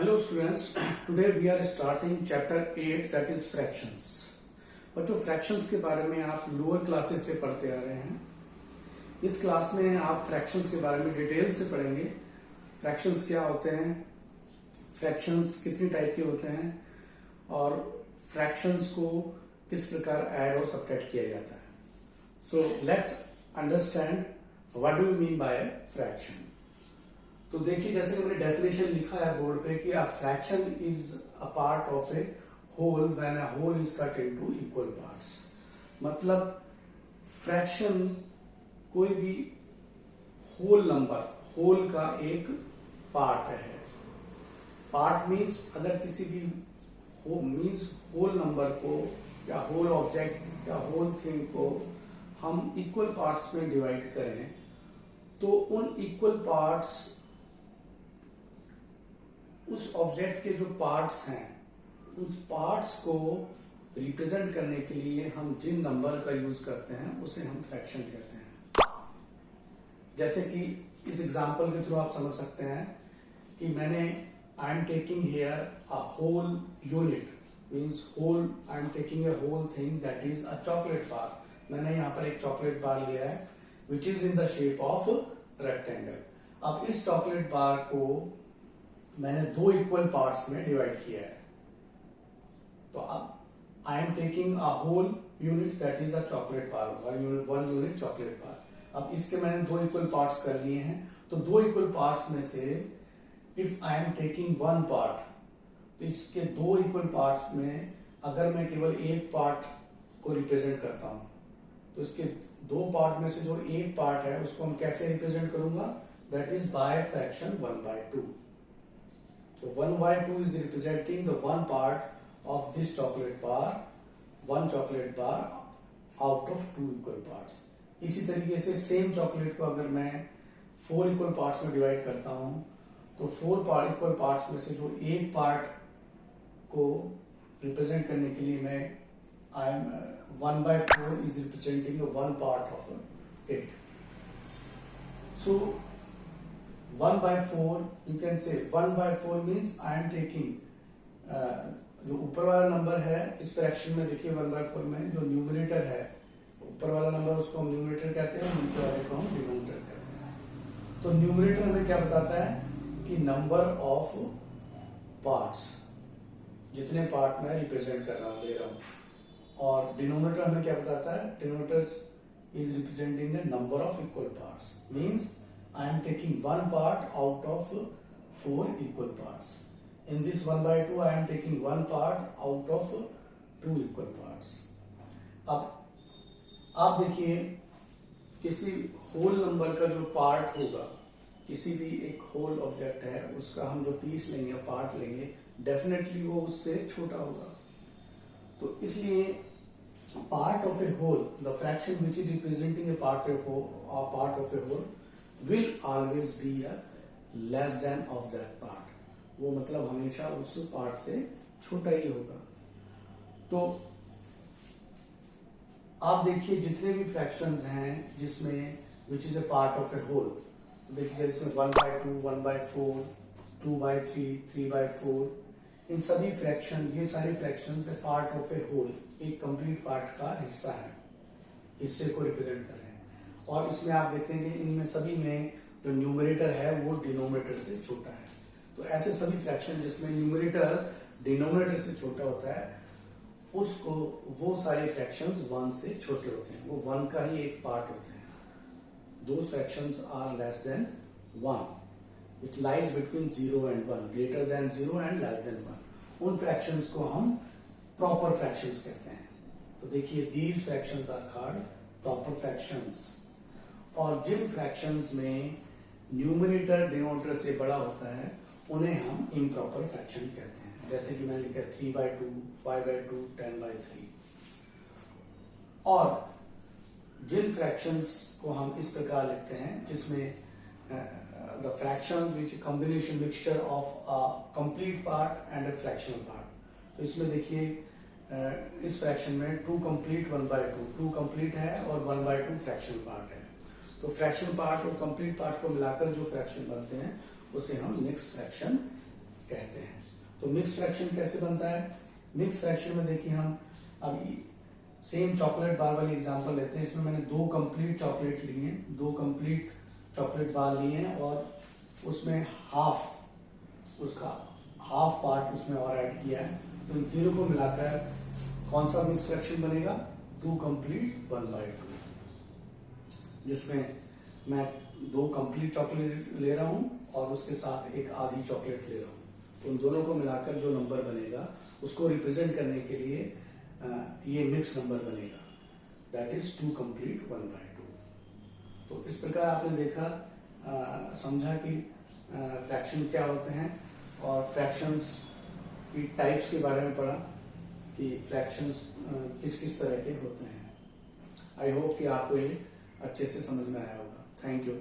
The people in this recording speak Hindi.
Hello students, today we are starting chapter 8 that is fractions. बच्चों fractions के बारे में आप लोअर क्लासेस से पढ़ते आ रहे हैं. इस क्लास में आप fractions के बारे में डिटेल से पढ़ेंगे. fractions क्या होते हैं, fractions कितनी टाइप के होते हैं और fractions को किस प्रकार ऐड और सब्ट्रैक्ट किया जाता है. So let's understand what do you mean by a fraction. तो देखिए जैसे कि मैंने डेफिनेशन लिखा है बोर्ड पे कि a fraction is a part of a whole when a whole is cut into equal parts. मतलब फ्रैक्शन कोई भी होल नंबर, होल का एक पार्ट है. पार्ट मींस अगर किसी भी होल नंबर को या होल ऑब्जेक्ट या होल थिंग को हम इक्वल पार्ट्स में डिवाइड करें तो उन इक्वल पार्ट्स, उस ऑब्जेक्ट के जो पार्ट्स हैं, उस पार्ट्स को रिप्रेजेंट करने के लिए हम जिन नंबर का यूज करते हैं उसे हम फ्रैक्शन कहते हैं. जैसे कि इस एग्जांपल के थ्रू आप समझ सकते हैं कि मैंने I am taking here a whole unit means whole, I am taking a whole thing that is a chocolate bar. मैंने यहाँ पर एक चॉकलेट बार लिया है which is in the shape of rectangle. अब इस चॉकलेट बार को मैंने दो इक्वल पार्ट्स में डिवाइड किया है. तो अब I am taking a whole unit that is a chocolate bar, one unit chocolate bar. अब इसके मैंने दो इक्वल पार्ट्स कर लिए हैं. तो दो इक्वल पार्ट्स में से if I am taking one part, तो इसके दो इक्वल पार्ट्स में अगर मैं केवल एक पार्ट को रिप्रेजेंट करता हूं तो इसके दो पार्ट में से जो एक पार्ट है उसको हम कैसे रिप्रेजेंट करूंगा, that is by fraction 1/2. So 1/2 is representing the one part of this chocolate bar, one chocolate bar out of two equal parts. इसी तरीके से सेम चॉकलेट को अगर मैं 4 इक्वल पार्ट्स में डिवाइड करता हूं तो 4 इक्वल पार्ट्स में से जो एक पार्ट को रिप्रेजेंट करने के लिए मैं I am 1/4 is representing one part of it. So 1/4 you can say 1/4 means I am taking जो ऊपर वाला नंबर है इस फ्रैक्शन में देखिए 1/4 में जो न्यूमरेटर है, ऊपर वाला नंबर उसको हम न्यूमरेटर कहते हैं, नीचे वाले को हम डिनोमिनेटर कहते हैं. तो न्यूमरेटर हमें क्या बताता है कि नंबर ऑफ पार्ट्स, जितने पार्ट मैं रिप्रेजेंट कर रहा हूं, ले रहा हूं. और डिनोमिनेटर हमें क्या बताता है, denominator is representing the number of equal parts. Means I am taking one part out of 4 equal parts. In this 1/2 I am taking one part out of 2 equal parts. अब आप देखिए किसी होल नंबर का जो पार्ट होगा, किसी भी एक होल ऑब्जेक्ट है उसका हम जो पीस लेंगे, पार्ट लेंगे, डेफिनेटली वो उससे छोटा होगा. तो इसलिए part of a whole, the fraction which is representing a part of a whole will always be a less than of that part. वो मतलब हमेशा उस पार्ट से छोटा ही होगा. तो आप देखिए जितने भी फ्रैक्शंस हैं जिसमें which is a part of a whole, देखिए इसमें 1/2, 1/4, 2/3, 3/4, इन सभी फ्रैक्शन, ये सारी फ्रैक्शंस है पार्ट ऑफ ए होल, एक कंप्लीट पार्ट का हिस्सा है, हिस्से को रिप्रेजेंट कर रहे हैं. और इसमें आप देखते हैं कि इनमें सभी में जो न्यूमरेटर है वो डिनोमिनेटर से छोटा है. तो ऐसे सभी फ्रैक्शन जिसमें न्यूमरेटर डिनोमिनेटर से छोटा होता है उसको, वो सारे फ्रैक्शंस 1 से छोटे होते हैं, वो 1 का ही एक पार्ट होते हैं. दो fractions are less than 1 which lies between 0 and 1, greater than 0 and less than 1. उन फ्रैक्शंस को हम प्रॉपर फ्रैक्शंस कहते हैं. तो देखिए these fractions are called proper fractions. और जिन फ्रैक्शंस में न्यूमरेटर डिनोमिनेटर से बड़ा होता है उन्हें हम इम्प्रॉपर फ्रैक्शन कहते हैं. जैसे कि मैंने लिखा 3/2, 5/2, 10/3. और जिन फ्रैक्शंस को हम इस प्रकार लिखते हैं जिसमें the fractions which combination mixture of a complete part and a fractional part. तो इसमें देखिए इस फ्रैक्शन में 2 कंप्लीट 1/2, 2 कंप्लीट है और 1/2 फ्रैक्शनल पार्ट है. तो फ्रैक्शन पार्ट और कंप्लीट पार्ट को मिलाकर जो फ्रैक्शन बनते हैं उसे हम मिक्स फ्रैक्शन कहते हैं। तो मिक्स फ्रैक्शन कैसे बनता है? मिक्स फ्रैक्शन में देखिए, हम अब सेम चॉकलेट बार वाली एग्जांपल लेते हैं। इसमें मैंने 2 कंप्लीट चॉकलेट लिए हैं, 2 कंप्लीट चॉकलेट बार लिए हैं और उसमें उसका हाफ पार्ट उसमें और ऐड किया है। तो इन तीनों को मिलाकर कौन सा मिक्स फ्रैक्शन बनेगा? 2 कंप्लीट 1/2, जिसमें मैं 2 कंप्लीट चॉकलेट ले रहा हूं और उसके साथ एक आधी चॉकलेट ले रहा हूं। तो उन दोनों को मिलाकर जो नंबर बनेगा उसको रिप्रेजेंट करने के लिए ये मिक्स नंबर बनेगा, दैट इज 2 कंप्लीट 1/2। तो इस प्रकार आपने देखा, समझा कि फ्रैक्शन क्या होते हैं और फ्रैक्शंस की टाइप्स के बारे में पढ़ा कि फ्रैक्शंस किस किस तरह के होते हैं। आई होप कि आपको ये अच्छे से समझ में आया होगा। Thank you.